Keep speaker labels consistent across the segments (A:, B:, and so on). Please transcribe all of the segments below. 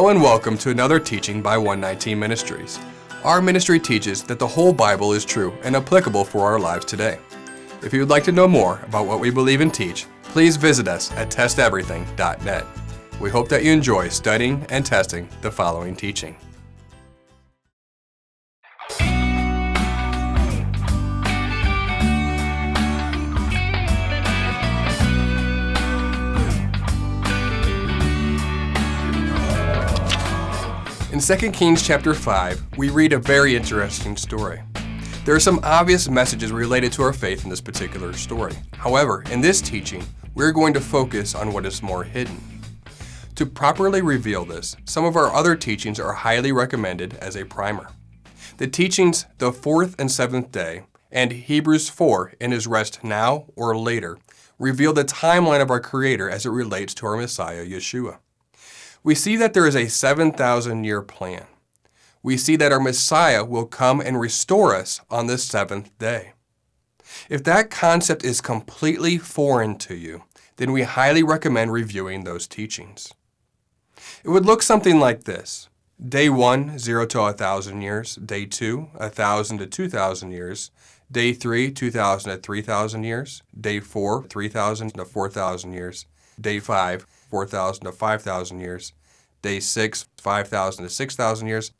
A: Hello and welcome to another teaching by 119 Ministries. Our ministry teaches that the whole Bible is true and applicable for our lives today. If you would like to know more about what we believe and teach, please visit us at testeverything.net. We hope that you enjoy studying and testing the following teaching. In 2 Kings chapter 5, we read a very interesting story. There are some obvious messages related to our faith in this particular story. However, in this teaching, we're going to focus on what is more hidden. To properly reveal this, some of our other teachings are highly recommended as a primer. The teachings, the fourth and seventh day, and Hebrews 4 in His rest now or later, reveal the timeline of our Creator as it relates to our Messiah, Yeshua. We see that there is a 7,000-year plan. We see that our Messiah will come and restore us on the seventh day. If that concept is completely foreign to you, then we highly recommend reviewing those teachings. It would look something like this. Day 1, 0 to 1,000 years. Day 2, 1,000 to 2,000 years. Day 3, 2,000 to 3,000 years. Day 4, 3,000 to 4,000 years. Day 5, 4,000 to 5,000 years. Day 6, 5,000 to 6,000 years.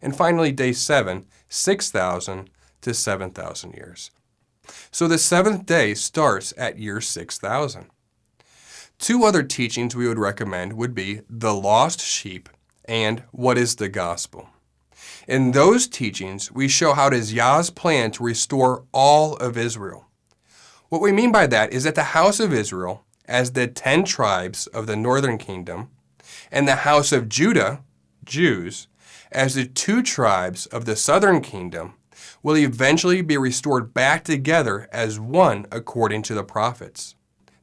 A: And finally, day 7, 6,000 to 7,000 years. So the seventh day starts at year 6,000. Two other teachings we would recommend would be the lost sheep and what is the gospel. In those teachings, we show how it is Yah's plan to restore all of Israel. What we mean by that is that the house of Israel, as the 10 tribes of the northern kingdom, and the house of Judah, Jews, as the 2 tribes of the southern kingdom, will eventually be restored back together as one according to the prophets.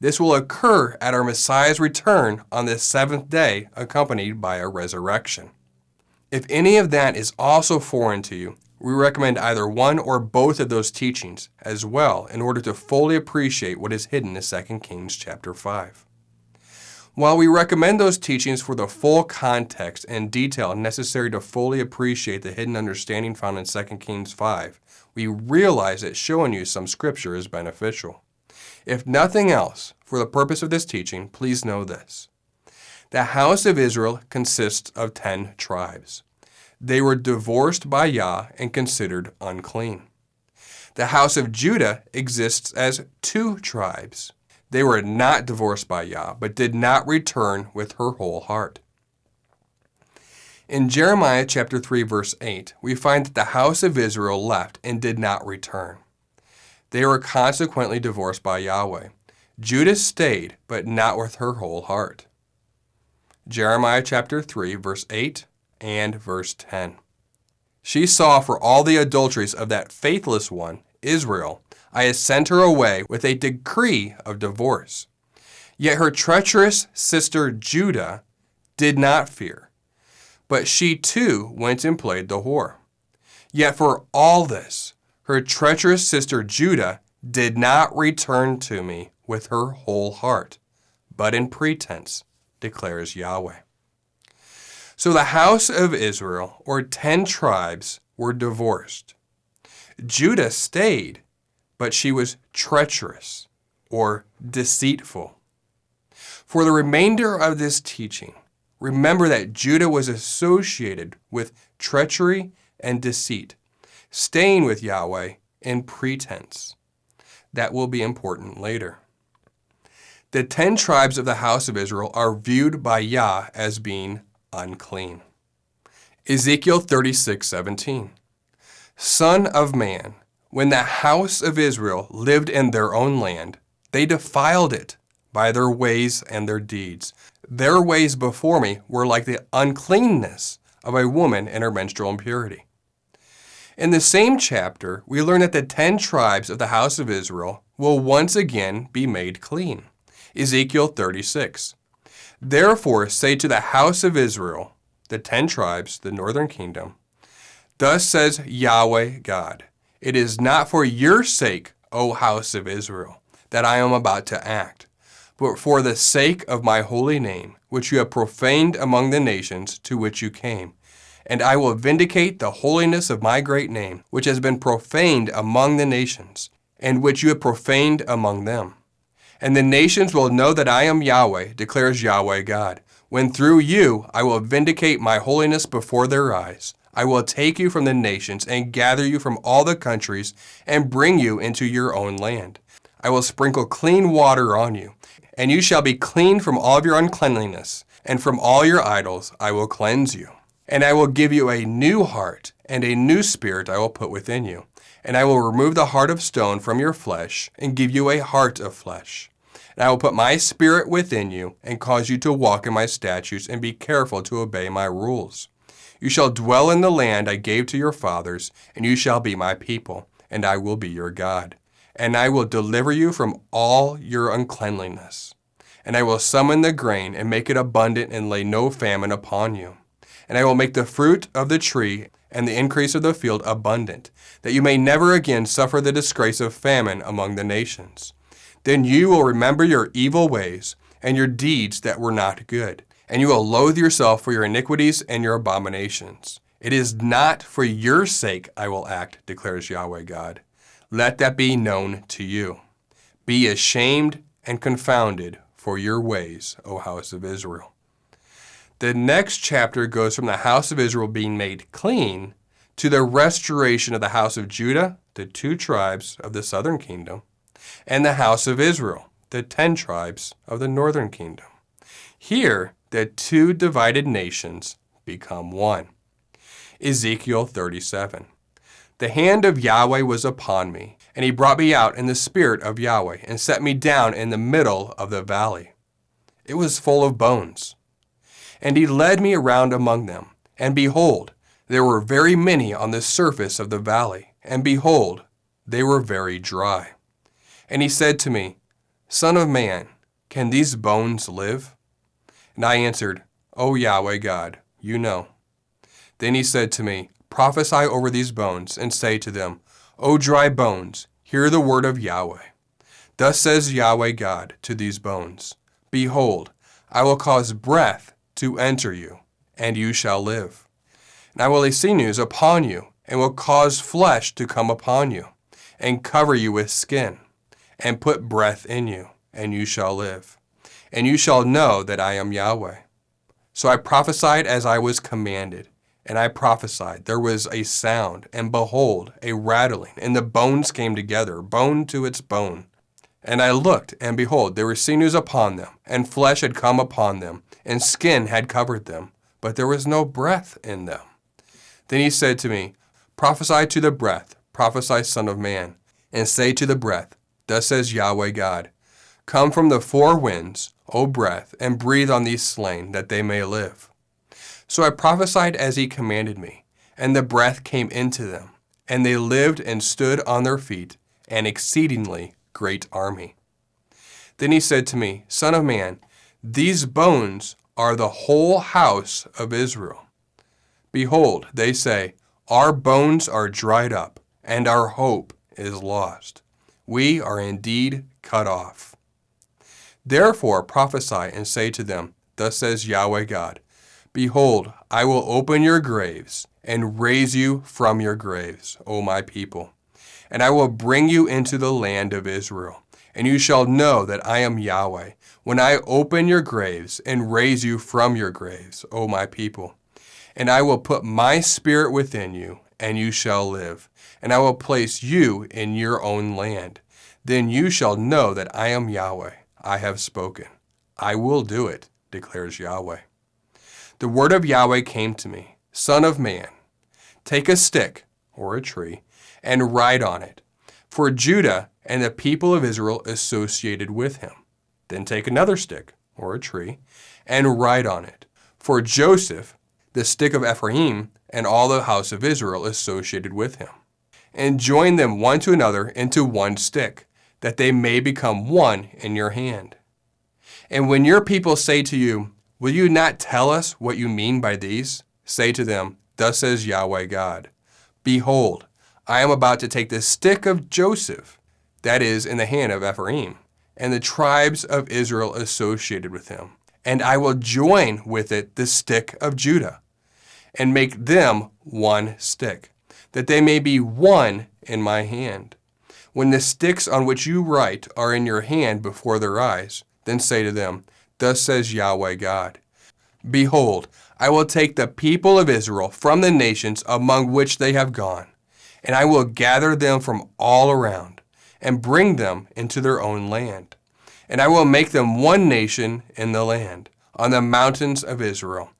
A: This will occur at our Messiah's return on the seventh day, accompanied by a resurrection. If any of that is also foreign to you, we recommend either one or both of those teachings as well in order to fully appreciate what is hidden in 2 Kings chapter 5. While we recommend those teachings for the full context and detail necessary to fully appreciate the hidden understanding found in 2 Kings 5, we realize that showing you some scripture is beneficial. If nothing else, for the purpose of this teaching, please know this. The house of Israel consists of 10 tribes. They were divorced by Yah and considered unclean. The house of Judah exists as 2 tribes. They were not divorced by Yah, but did not return with her whole heart. In Jeremiah chapter 3, verse 8, we find that the house of Israel left and did not return. They were consequently divorced by Yahweh. Judah stayed, but not with her whole heart. Jeremiah chapter 3, verse 8 and verse 10. She saw for all the adulteries of that faithless one, Israel, I have sent her away with a decree of divorce. Yet her treacherous sister Judah did not fear, but she too went and played the whore. Yet for all this, her treacherous sister Judah did not return to me with her whole heart, but in pretense, declares Yahweh. So the house of Israel, or 10 tribes, were divorced. Judah stayed, but she was treacherous, or deceitful. For the remainder of this teaching, remember that Judah was associated with treachery and deceit, staying with Yahweh in pretense. That will be important later. The 10 tribes of the house of Israel are viewed by Yah as being unclean. Ezekiel 36:17. Son of man, when the house of Israel lived in their own land, they defiled it by their ways and their deeds. Their ways before me were like the uncleanness of a woman in her menstrual impurity. In the same chapter, we learn that the 10 tribes of the house of Israel will once again be made clean. Ezekiel 36. Therefore say to the house of Israel, the 10 tribes, the northern kingdom, thus says Yahweh God, it is not for your sake, O house of Israel, that I am about to act, but for the sake of my holy name, which you have profaned among the nations to which you came. And I will vindicate the holiness of my great name, which has been profaned among the nations, and which you have profaned among them. And the nations will know that I am Yahweh, declares Yahweh God, when through you I will vindicate my holiness before their eyes. I will take you from the nations and gather you from all the countries and bring you into your own land. I will sprinkle clean water on you, and you shall be clean from all of your uncleanliness, and from all your idols I will cleanse you. And I will give you a new heart, and a new spirit I will put within you. And I will remove the heart of stone from your flesh, and give you a heart of flesh. And I will put my spirit within you, and cause you to walk in my statutes, and be careful to obey my rules. You shall dwell in the land I gave to your fathers, and you shall be my people, and I will be your God. And I will deliver you from all your uncleanliness. And I will summon the grain, and make it abundant, and lay no famine upon you. And I will make the fruit of the tree and the increase of the field abundant, that you may never again suffer the disgrace of famine among the nations. Then you will remember your evil ways, and your deeds that were not good, and you will loathe yourself for your iniquities and your abominations. It is not for your sake I will act, declares Yahweh God. Let that be known to you. Be ashamed and confounded for your ways, O house of Israel. The next chapter goes from the house of Israel being made clean to the restoration of the house of Judah, the 2 tribes of the southern kingdom, and the house of Israel, the 10 tribes of the northern kingdom. Here, the 2 divided nations become one. Ezekiel 37. The hand of Yahweh was upon me, and he brought me out in the spirit of Yahweh, and set me down in the middle of the valley. It was full of bones. And he led me around among them, and behold, there were very many on the surface of the valley, and behold, they were very dry. And he said to me, Son of man, can these bones live? And I answered, O Yahweh God, you know. Then he said to me, Prophesy over these bones, and say to them, O dry bones, hear the word of Yahweh. Thus says Yahweh God to these bones, Behold, I will cause breath to enter you, and you shall live. And I will lay sinews upon you, and will cause flesh to come upon you, and cover you with skin, and put breath in you, and you shall live. And you shall know that I am Yahweh. So I prophesied as I was commanded, and I prophesied. There was a sound, and behold, a rattling, and the bones came together, bone to its bone. And I looked, and behold, there were sinews upon them, and flesh had come upon them, and skin had covered them, but there was no breath in them. Then he said to me, Prophesy to the breath, prophesy, son of man, and say to the breath, Thus says Yahweh God, Come from the 4 winds, O breath, and breathe on these slain, that they may live. So I prophesied as he commanded me, and the breath came into them, and they lived and stood on their feet, an exceedingly great army. Then he said to me, Son of man, these bones are the whole house of Israel. Behold, they say, Our bones are dried up, and our hope is lost. We are indeed cut off. Therefore prophesy and say to them, Thus says Yahweh God, Behold, I will open your graves, and raise you from your graves, O my people. And I will bring you into the land of Israel. And you shall know that I am Yahweh, when I open your graves, and raise you from your graves, O my people. And I will put my spirit within you, and you shall live. And I will place you in your own land. Then you shall know that I am Yahweh. I have spoken. I will do it, declares Yahweh. The word of Yahweh came to me, Son of man, take a stick, or a tree, and write on it, for Judah and the people of Israel associated with him. Then take another stick, or a tree, and write on it, for Joseph, the stick of Ephraim, and all the house of Israel associated with him. And join them one to another into one stick, that they may become one in your hand. And when your people say to you, Will you not tell us what you mean by these? Say to them, Thus says Yahweh God, Behold, I am about to take the stick of Joseph, that is in the hand of Ephraim, and the tribes of Israel associated with him. And I will join with it the stick of Judah, and make them one stick, that they may be one in my hand. When the sticks on which you write are in your hand before their eyes, then say to them, Thus says Yahweh God, Behold, I will take the people of Israel from the nations among which they have gone, and I will gather them from all around, and bring them into their own land. And I will make them one nation in the land, on the mountains of Israel,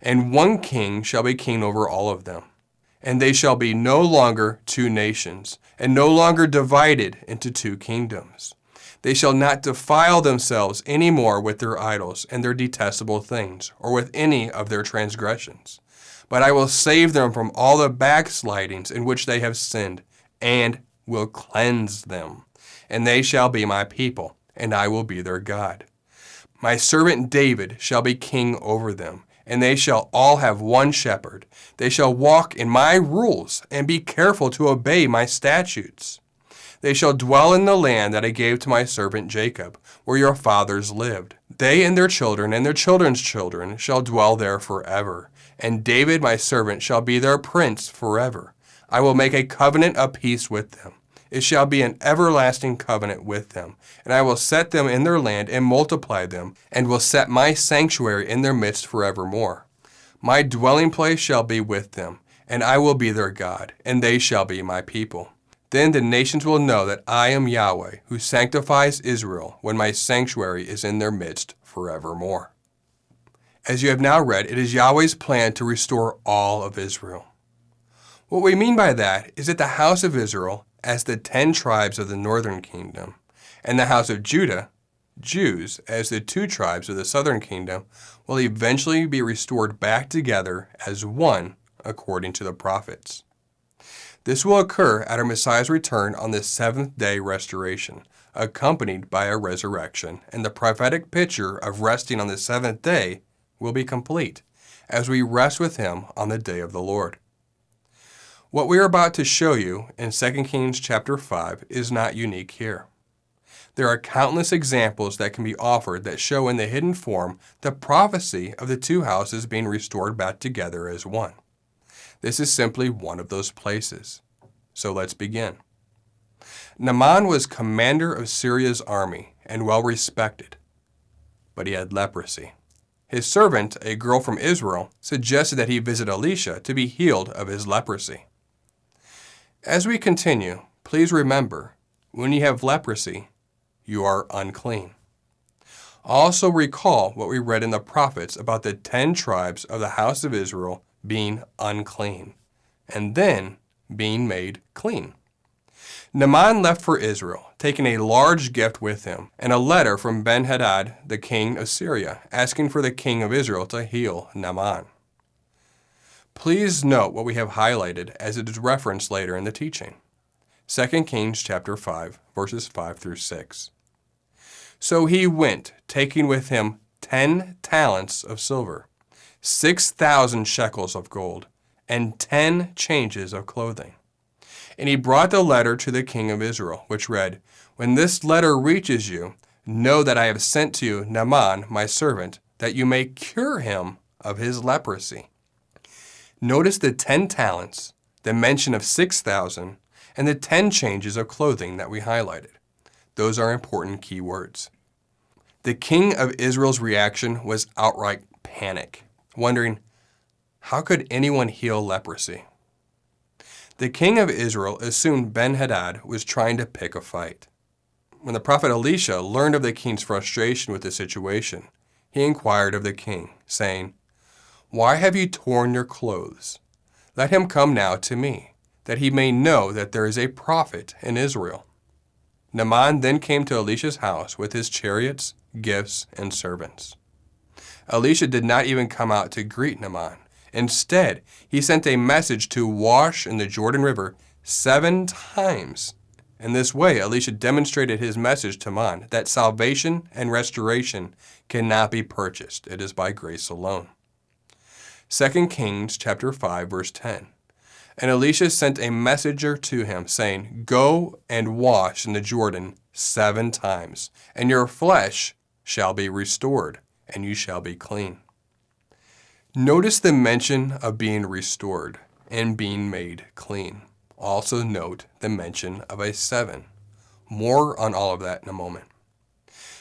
A: and one king shall be king over all of them. And they shall be no longer two nations, and no longer divided into two kingdoms. They shall not defile themselves any more with their idols and their detestable things, or with any of their transgressions. But I will save them from all the backslidings in which they have sinned, and will cleanse them. And they shall be my people, and I will be their God. My servant David shall be king over them, and they shall all have one shepherd. They shall walk in my rules, and be careful to obey my statutes. They shall dwell in the land that I gave to my servant Jacob, where your fathers lived. They and their children's children shall dwell there forever. And David my servant shall be their prince forever. I will make a covenant of peace with them. It shall be an everlasting covenant with them. And I will set them in their land and multiply them, and will set my sanctuary in their midst forevermore. My dwelling place shall be with them, and I will be their God, and they shall be my people. Then the nations will know that I am Yahweh, who sanctifies Israel, when my sanctuary is in their midst forevermore. As you have now read, it is Yahweh's plan to restore all of Israel. What we mean by that is that the house of Israel, as the 10 tribes of the northern kingdom, and the house of Judah, Jews, as the 2 tribes of the southern kingdom, will eventually be restored back together as one, according to the prophets. This will occur at our Messiah's return on the 7th-day restoration, accompanied by a resurrection, and the prophetic picture of resting on the 7th day will be complete, as we rest with him on the day of the Lord. What we are about to show you in 2 Kings chapter 5 is not unique here. There are countless examples that can be offered that show in the hidden form the prophecy of the 2 houses being restored back together as one. This is simply one of those places. So let's begin. Naaman was commander of Syria's army and well respected, but he had leprosy. His servant, a girl from Israel, suggested that he visit Elisha to be healed of his leprosy. As we continue, please remember, when you have leprosy, you are unclean. Also recall what we read in the prophets about the 10 tribes of the house of Israel being unclean, and then being made clean. Naaman left for Israel, taking a large gift with him, and a letter from Ben-Hadad, the king of Syria, asking for the king of Israel to heal Naaman. Please note what we have highlighted as it is referenced later in the teaching. 2 Kings chapter 5, verses 5 through 6. So he went, taking with him 10 talents of silver, 6,000 shekels of gold, and 10 changes of clothing. And he brought the letter to the king of Israel, which read, When this letter reaches you, know that I have sent to you Naaman, my servant, that you may cure him of his leprosy. Notice the 10 talents, the mention of 6,000, and the 10 changes of clothing that we highlighted. Those are important key words. The king of Israel's reaction was outright panic, wondering, how could anyone heal leprosy? The king of Israel assumed Ben-Hadad was trying to pick a fight. When the prophet Elisha learned of the king's frustration with the situation, he inquired of the king, saying, Why have you torn your clothes? Let him come now to me, that he may know that there is a prophet in Israel. Naaman then came to Elisha's house with his chariots, gifts, and servants. Elisha did not even come out to greet Naaman. Instead, he sent a message to wash in the Jordan River 7 times. In this way, Elisha demonstrated his message to Naaman that salvation and restoration cannot be purchased. It is by grace alone. 2 Kings chapter 5, verse 10. And Elisha sent a messenger to him, saying, Go and wash in the Jordan 7 times, and your flesh shall be restored, and you shall be clean. Notice the mention of being restored and being made clean. Also note the mention of a 7. More on all of that in a moment.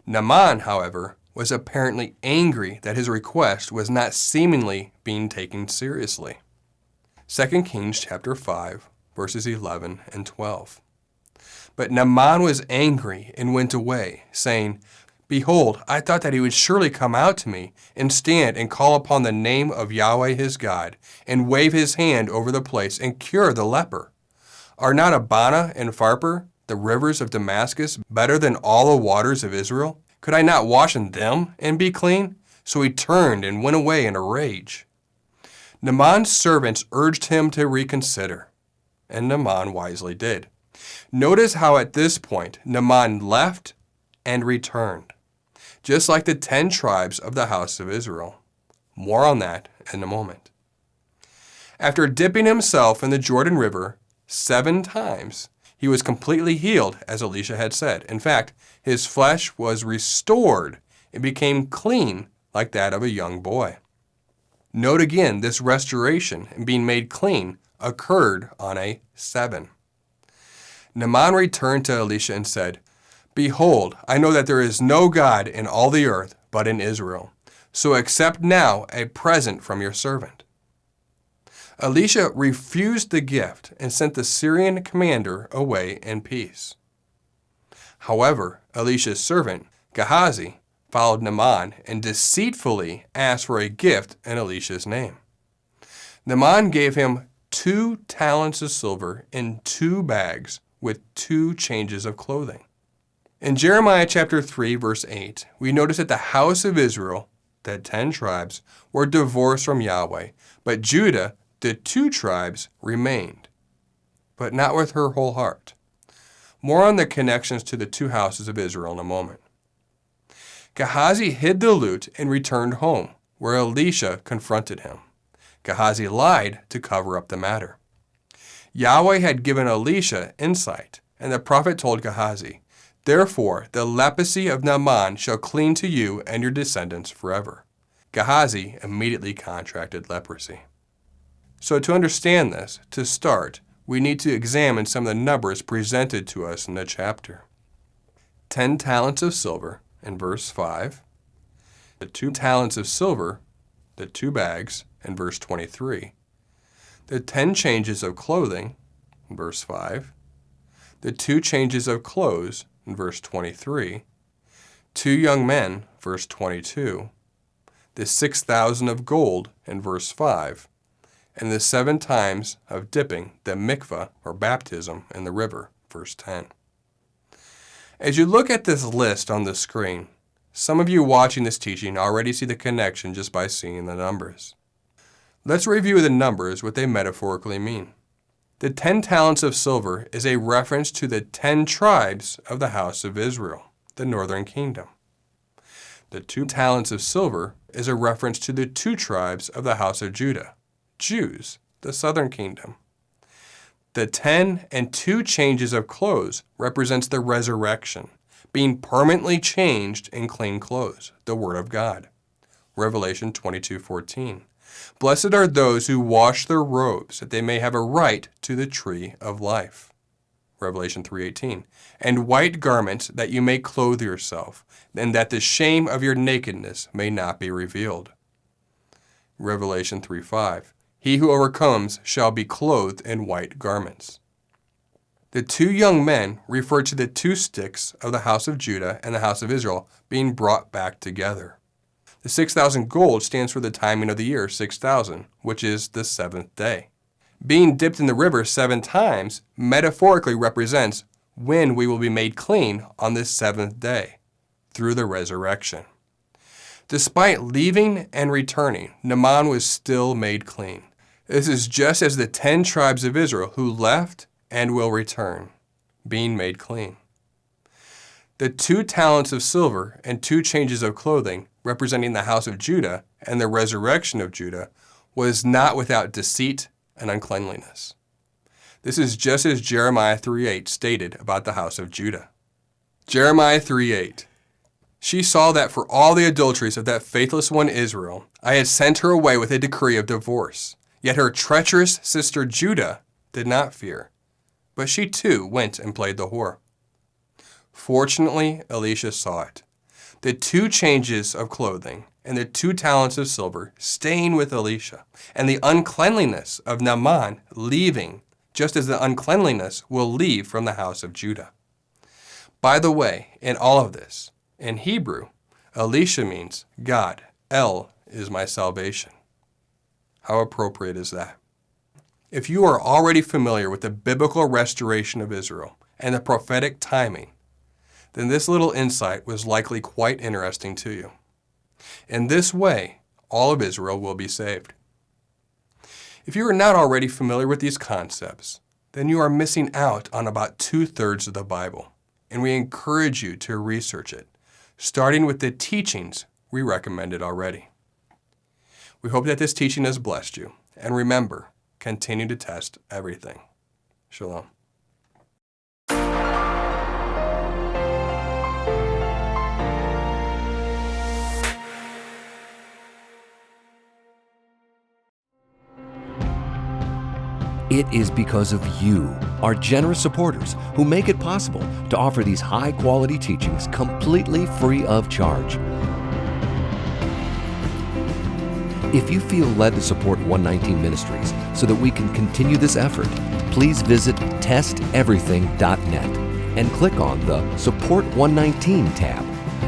A: Naaman, however, was apparently angry that his request was not seemingly being taken seriously. 2 Kings chapter 5, verses 11 and 12. But Naaman was angry and went away, saying, Behold, I thought that he would surely come out to me and stand and call upon the name of Yahweh his God, and wave his hand over the place and cure the leper. Are not Abana and Pharpar, the rivers of Damascus, better than all the waters of Israel? Could I not wash in them and be clean? So he turned and went away in a rage. Naaman's servants urged him to reconsider, and Naaman wisely did. Notice how at this point Naaman left and returned, just like the 10 tribes of the house of Israel. More on that in a moment. After dipping himself in the Jordan River 7 times, he was completely healed, as Elisha had said. In fact, his flesh was restored and became clean like that of a young boy. Note again, this restoration and being made clean occurred on a 7. Naaman returned to Elisha and said, Behold, I know that there is no God in all the earth but in Israel. So accept now a present from your servant. Elisha refused the gift and sent the Syrian commander away in peace. However, Elisha's servant, Gehazi, followed Naaman and deceitfully asked for a gift in Elisha's name. Naaman gave him 2 talents of silver in 2 bags with 2 changes of clothing. In Jeremiah chapter 3, verse 8, we notice that the house of Israel, the 10 tribes, were divorced from Yahweh, but Judah, the 2 tribes, remained, but not with her whole heart. More on the connections to the 2 houses of Israel in a moment. Gehazi hid the loot and returned home, where Elisha confronted him. Gehazi lied to cover up the matter. Yahweh had given Elisha insight, and the prophet told Gehazi, Therefore the leprosy of Naaman shall cling to you and your descendants forever. Gehazi immediately contracted leprosy. So to understand this, to start, we need to examine some of the numbers presented to us in the chapter. 10 talents of silver in verse 5, the 2 talents of silver, the 2 bags in verse 23, the 10 changes of clothing in verse 5, the 2 changes of clothes in verse 23, 2 young men, verse 22, the 6,000 of gold in verse 5, and the 7 times of dipping the mikvah, or baptism, in the river, verse 10. As you look at this list on the screen, some of you watching this teaching already see the connection just by seeing the numbers. Let's review the numbers, what they metaphorically mean. The 10 talents of silver is a reference to the 10 tribes of the house of Israel, the northern kingdom. The 2 talents of silver is a reference to the 2 tribes of the house of Judah, Jews, the southern kingdom. The 10 and 2 changes of clothes represents the resurrection, being permanently changed in clean clothes, the Word of God. Revelation 22:14. Blessed are those who wash their robes, that they may have a right to the tree of life. Revelation 3:18. And white garments, that you may clothe yourself, and that the shame of your nakedness may not be revealed. Revelation 3:5. He who overcomes shall be clothed in white garments. The 2 young men refer to the 2 sticks of the house of Judah and the house of Israel being brought back together. The 6,000 gold stands for the timing of the year 6,000, which is the 7th day. Being dipped in the river 7 times metaphorically represents when we will be made clean on this 7th day, through the resurrection. Despite leaving and returning, Naaman was still made clean. This is just as the 10 tribes of Israel who left and will return, being made clean. The 2 talents of silver and 2 changes of clothing, representing the house of Judah and the resurrection of Judah, was not without deceit and uncleanliness. This is just as Jeremiah 3:8 stated about the house of Judah. Jeremiah 3:8. She saw that for all the adulteries of that faithless one Israel, I had sent her away with a decree of divorce. Yet her treacherous sister Judah did not fear, but she too went and played the whore. Fortunately, Elisha saw it. The 2 changes of clothing and the 2 talents of silver staying with Elisha, and the uncleanliness of Naaman leaving, just as the uncleanliness will leave from the house of Judah. By the way, in all of this, in Hebrew, Elisha means God. El is my salvation. How appropriate is that? If you are already familiar with the biblical restoration of Israel and the prophetic timing, then this little insight was likely quite interesting to you. In this way, all of Israel will be saved. If you are not already familiar with these concepts, then you are missing out on about 2/3 of the Bible, and we encourage you to research it, starting with the teachings we recommended already. We hope that this teaching has blessed you, and remember, continue to test everything. Shalom.
B: It is because of you, our generous supporters, who make it possible to offer these high-quality teachings completely free of charge. If you feel led to support 119 Ministries so that we can continue this effort, please visit testeverything.net and click on the Support 119 tab.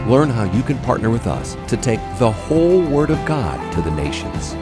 B: Learn how you can partner with us to take the whole Word of God to the nations.